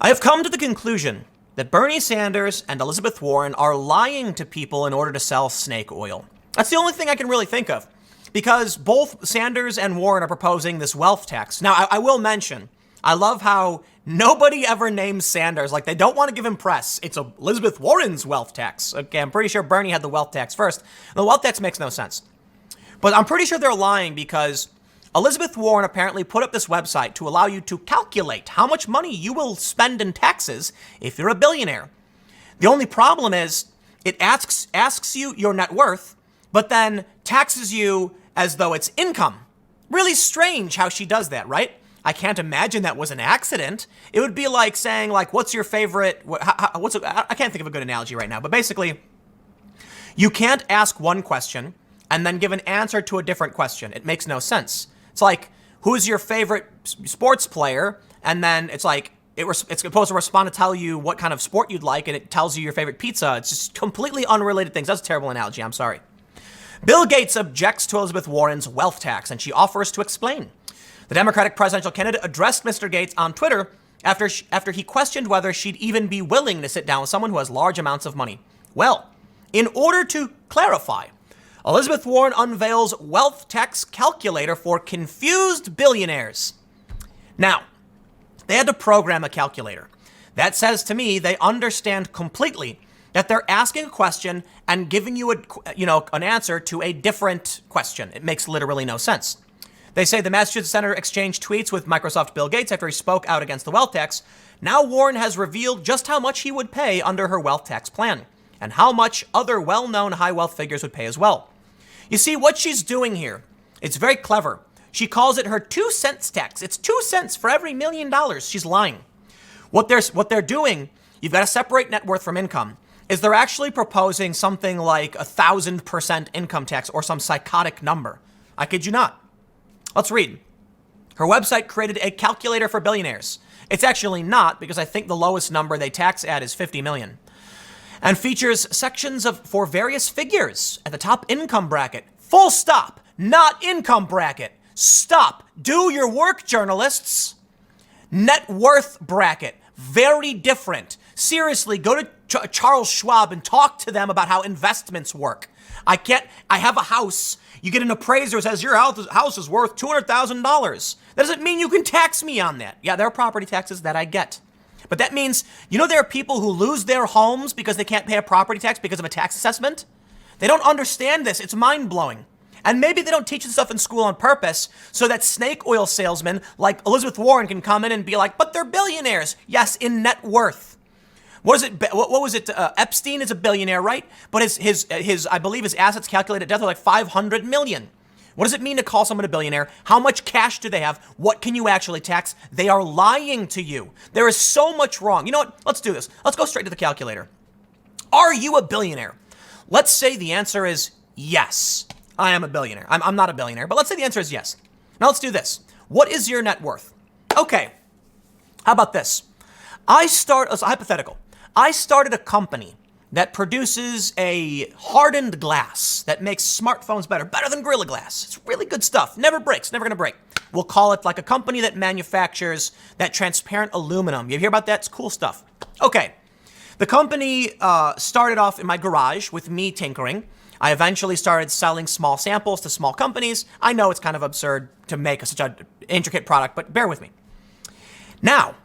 I have come to the conclusion that Bernie Sanders and Elizabeth Warren are lying to people in order to sell snake oil. That's the only thing I can really think of, because both Sanders and Warren are proposing this wealth tax. Now, I will mention, I love how nobody ever names Sanders. Like, they don't want to give him press. It's Elizabeth Warren's wealth tax. Okay, I'm pretty sure Bernie had the wealth tax first. The wealth tax makes no sense. But I'm pretty sure they're lying because Elizabeth Warren apparently put up this website to allow you to calculate how much money you will spend in taxes if you're a billionaire. The only problem is it asks you your net worth, but then taxes you as though it's income. Really strange how she does that, right? I can't imagine that was an accident. It would be like saying, like, what's your favorite, I can't think of a good analogy right now, but basically, you can't ask one question and then give an answer to a different question. It makes no sense. It's like, who's your favorite sports player? And then it's like, it's supposed to respond to tell you what kind of sport you'd like, and it tells you your favorite pizza. It's just completely unrelated things. That's a terrible analogy. I'm sorry. Bill Gates objects to Elizabeth Warren's wealth tax, and she offers to explain. The Democratic presidential candidate addressed Mr. Gates on Twitter after he questioned whether she'd even be willing to sit down with someone who has large amounts of money. Well, in order to clarify, Elizabeth Warren unveils wealth tax calculator for confused billionaires. Now, they had to program a calculator. That says to me they understand completely that they're asking a question and giving you an answer to a different question. It makes literally no sense. They say the Massachusetts senator exchanged tweets with Microsoft Bill Gates after he spoke out against the wealth tax. Now Warren has revealed just how much he would pay under her wealth tax plan and how much other well-known high wealth figures would pay as well. You see, what she's doing here, it's very clever. She calls it her 2 cents tax. It's 2 cents for every $1 million. She's lying. What they're doing, you've got to separate net worth from income, is they're actually proposing something like 1,000% income tax or some psychotic number. I kid you not. Let's read. Her website created a calculator for billionaires. It's actually not, because I think the lowest number they tax at is 50 million. And features sections for various figures at the top income bracket. Full stop. Not income bracket. Stop. Do your work, journalists. Net worth bracket. Very different. Seriously, go to Charles Schwab and talk to them about how investments work. I have a house. You get an appraiser who says your house is worth $200,000. That doesn't mean you can tax me on that. Yeah, there are property taxes that I get. But that means, there are people who lose their homes because they can't pay a property tax because of a tax assessment. They don't understand this. It's mind-blowing. And maybe they don't teach this stuff in school on purpose so that snake oil salesmen like Elizabeth Warren can come in and be like, but they're billionaires. Yes, in net worth. What was it? Epstein is a billionaire, right? But his I believe his assets calculated at death are like 500 million. What does it mean to call someone a billionaire? How much cash do they have? What can you actually tax? They are lying to you. There is so much wrong. You know what? Let's do this. Let's go straight to the calculator. Are you a billionaire? Let's say the answer is yes. I am a billionaire. I'm not a billionaire, but let's say the answer is yes. Now let's do this. What is your net worth? Okay. How about this? Hypothetical. I started a company that produces a hardened glass that makes smartphones better than Gorilla Glass. It's really good stuff. Never breaks, never gonna break. We'll call it like a company that manufactures that transparent aluminum. You hear about that? It's cool stuff. Okay. The company started off in my garage with me tinkering. I eventually started selling small samples to small companies. I know it's kind of absurd to make such an intricate product, but bear with me. Now,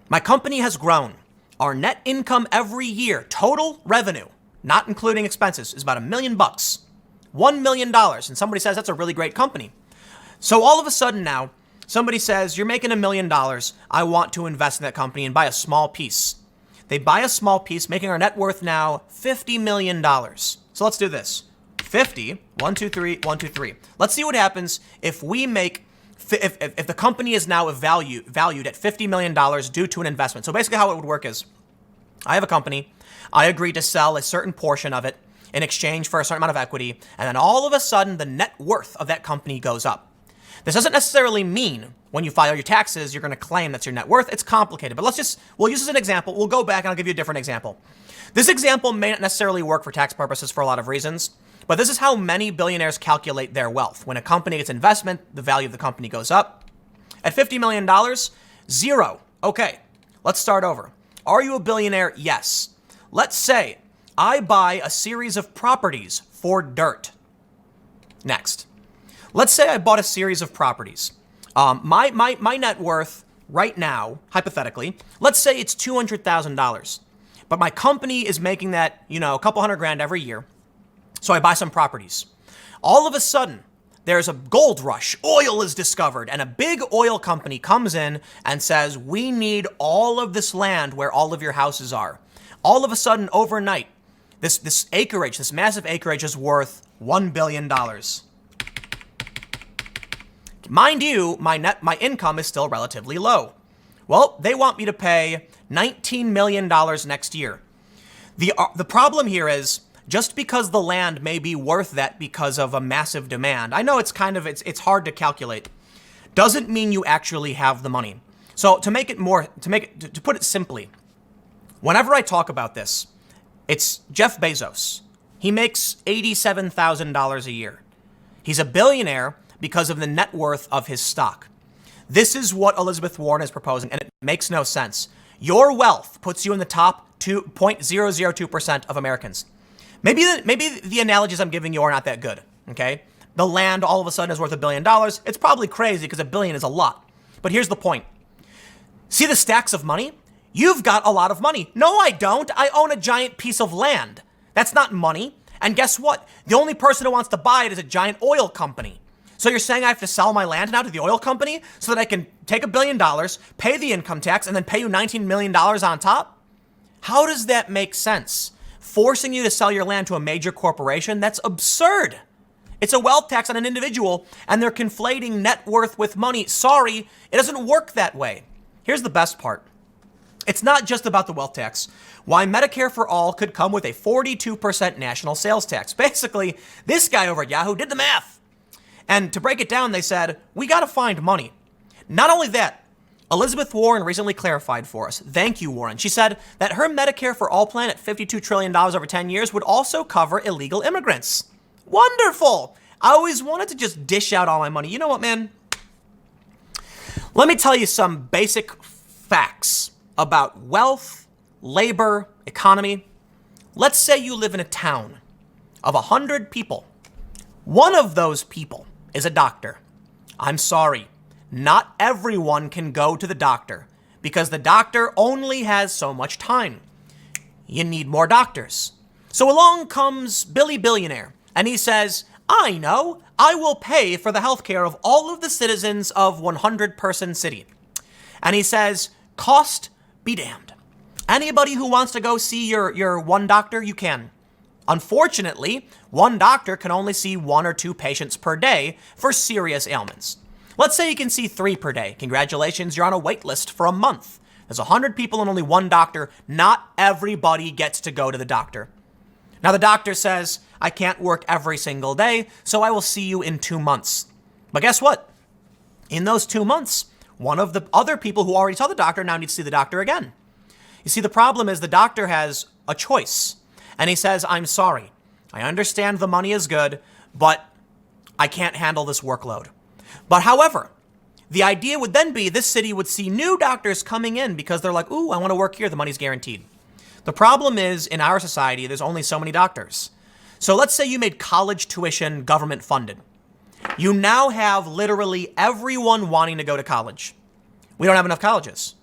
my company has grown. Our net income every year, total revenue, not including expenses, is about $1 million. $1 million. And somebody says that's a really great company. So all of a sudden now, somebody says, you're making $1 million. I want to invest in that company and buy a small piece. They buy a small piece, making our net worth now $50 million. So let's do this. 50, 1, 2, 3, 1, 2, 3. Let's see what happens if we make if the company is now valued at $50 million due to an investment. So basically how it would work is I have a company. I agree to sell a certain portion of it in exchange for a certain amount of equity. And then all of a sudden, the net worth of that company goes up. This doesn't necessarily mean when you file your taxes, you're going to claim that's your net worth. It's complicated. But we'll use this as an example. We'll go back and I'll give you a different example. This example may not necessarily work for tax purposes for a lot of reasons. But this is how many billionaires calculate their wealth. When a company gets investment, the value of the company goes up. At $50 million, zero. Okay, Let's start over. Are you a billionaire? Yes. Let's say I buy a series of properties for dirt. Next. Let's say I bought a series of properties. My net worth right now, hypothetically, let's say it's $200,000. But my company is making that, a couple $100,000 every year. So I buy some properties. All of a sudden, there's a gold rush. Oil is discovered, and a big oil company comes in and says, we need all of this land where all of your houses are. All of a sudden, overnight, this acreage, this massive acreage is worth $1 billion. Mind you, my income is still relatively low. Well, they want me to pay $19 million next year. The problem here is, just because the land may be worth that because of a massive demand, I know it's hard to calculate, doesn't mean you actually have the money. So to put it simply, whenever I talk about this, it's Jeff Bezos. He makes $87,000 a year. He's a billionaire because of the net worth of his stock. This is what Elizabeth Warren is proposing, and it makes no sense. Your wealth puts you in the top 2.002% of Americans. Maybe the analogies I'm giving you are not that good, okay? The land all of a sudden is worth $1 billion. It's probably crazy because $1 billion is a lot. But here's the point. See the stacks of money? You've got a lot of money. No, I don't. I own a giant piece of land. That's not money. And guess what? The only person who wants to buy it is a giant oil company. So you're saying I have to sell my land now to the oil company so that I can take $1 billion, pay the income tax, and then pay you $19 million on top? How does that make sense? Forcing you to sell your land to a major corporation? That's absurd. It's a wealth tax on an individual, and they're conflating net worth with money. Sorry, it doesn't work that way. Here's the best part. It's not just about the wealth tax. Why Medicare for All could come with a 42% national sales tax. Basically, this guy over at Yahoo did the math. And to break it down, they said, we got to find money. Not only that, Elizabeth Warren recently clarified for us. Thank you, Warren. She said that her Medicare for All plan at $52 trillion over 10 years would also cover illegal immigrants. Wonderful. I always wanted to just dish out all my money. You know what, man? Let me tell you some basic facts about wealth, labor, economy. Let's say you live in a town of 100 people. One of those people is a doctor. I'm sorry. Not everyone can go to the doctor because the doctor only has so much time. You need more doctors. So along comes Billy Billionaire, and he says, I know, I will pay for the healthcare of all of the citizens of 100-person city. And he says, cost be damned. Anybody who wants to go see your one doctor, you can. Unfortunately, one doctor can only see 1 or 2 patients per day for serious ailments. Let's say you can see 3 per day. Congratulations, you're on a wait list for a month. There's 100 people and only one doctor. Not everybody gets to go to the doctor. Now the doctor says, I can't work every single day, so I will see you in 2 months. But guess what? In those 2 months, one of the other people who already saw the doctor now needs to see the doctor again. You see, the problem is the doctor has a choice. And he says, I'm sorry. I understand the money is good, but I can't handle this workload. But however, the idea would then be this city would see new doctors coming in because they're like, ooh, I want to work here. The money's guaranteed. The problem is in our society, there's only so many doctors. So let's say you made college tuition government funded. You now have literally everyone wanting to go to college. We don't have enough colleges.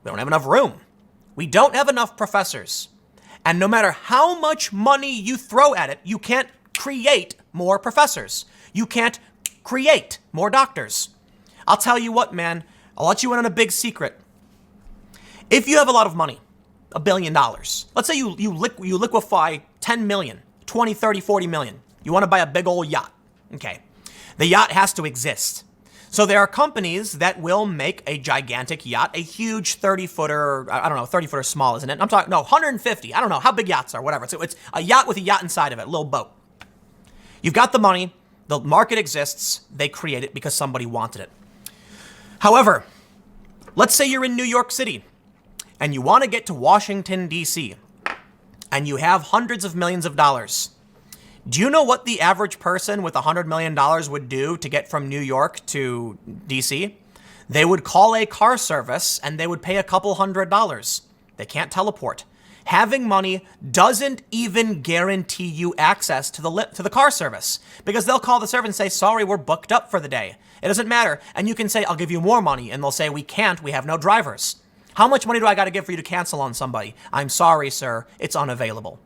We don't have enough room. We don't have enough professors. And no matter how much money you throw at it, you can't create more professors. You can't create more doctors. I'll tell you what, man, I'll let you in on a big secret. If you have a lot of money, $1 billion, let's say you liquefy 10 million, 20, 30, 40 million. You want to buy a big old yacht. Okay. The yacht has to exist. So there are companies that will make a gigantic yacht, a huge 30-footer, I don't know, 30-footer small, isn't it? I'm talking, no, 150. I don't know how big yachts are, whatever. So it's a yacht with a yacht inside of it, a little boat. You've got the money. The market exists. They create it because somebody wanted it. However, let's say you're in New York City and you want to get to Washington, D.C., and you have hundreds of millions of dollars. Do you know what the average person with $100 million would do to get from New York to D.C.? They would call a car service and they would pay a couple $100s. They can't teleport. Having money doesn't even guarantee you access to the car service, because they'll call the service and say, sorry, we're booked up for the day. It doesn't matter. And you can say, I'll give you more money. And they'll say, we can't. We have no drivers. How much money do I got to give for you to cancel on somebody? I'm sorry, sir. It's unavailable.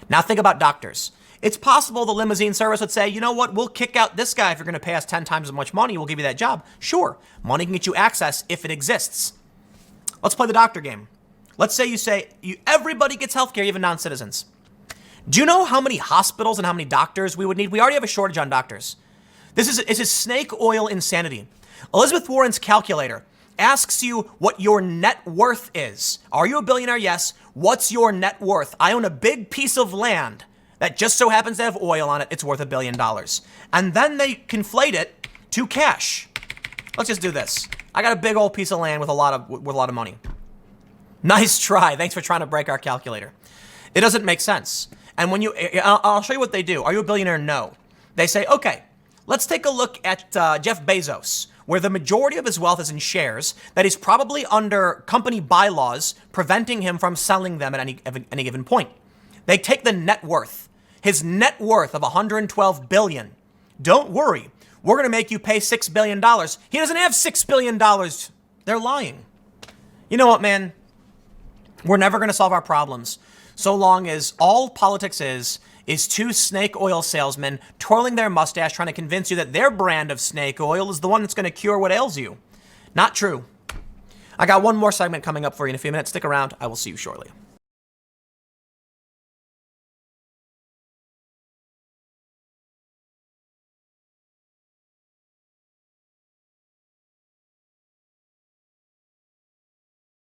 Now think about doctors. It's possible the limousine service would say, you know what? We'll kick out this guy if you're going to pay us 10 times as much money. We'll give you that job. Sure. Money can get you access if it exists. Let's play the doctor game. Let's say everybody gets healthcare, even non-citizens. Do you know how many hospitals and how many doctors we would need? We already have a shortage on doctors. This is snake oil insanity. Elizabeth Warren's calculator asks you what your net worth is. Are you a billionaire? Yes. What's your net worth? I own a big piece of land that just so happens to have oil on it. It's worth $1 billion. And then they conflate it to cash. Let's just do this. I got a big old piece of land with a lot of money. Nice try. Thanks for trying to break our calculator. It doesn't make sense. And when I'll show you what they do. Are you a billionaire? No. They say, okay, let's take a look at Jeff Bezos, where the majority of his wealth is in shares that he's probably under company bylaws preventing him from selling them at any given point. They take the net worth, his net worth of $112 billion. Don't worry. We're going to make you pay $6 billion. He doesn't have $6 billion. They're lying. You know what, man? We're never going to solve our problems so long as all politics is two snake oil salesmen twirling their mustache trying to convince you that their brand of snake oil is the one that's going to cure what ails you. Not true. I got one more segment coming up for you in a few minutes. Stick around. I will see you shortly.